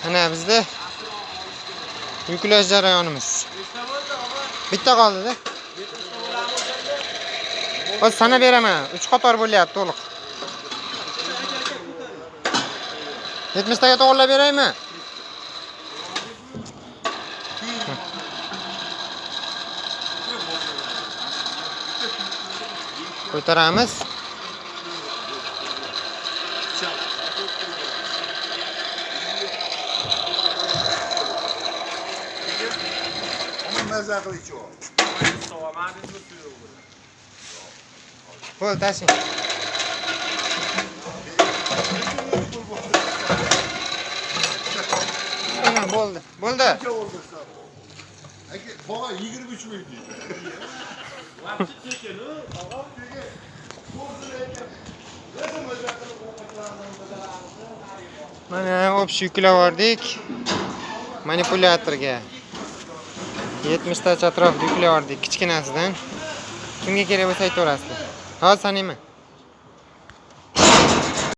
Ana bizda yuklash jarayonimiz. Bitta qoldi-da. O'z sana beraman. 3 qator bo'lyapti to'liq. 70 taga to'g'rilab beraymi? Ko'taramiz. Maza qiluvchi o. Bo'l, tashing. Ana bo'ldi. Bo'ldi. Aka, baba 23 ming deydi. Mana o'psh yuklavordik. Manipulyatorga 70 ta atrofida yuklavordik kichkinasidan. Kimga kerak bo'lsa aytaverasizlar. Hozir sanayman.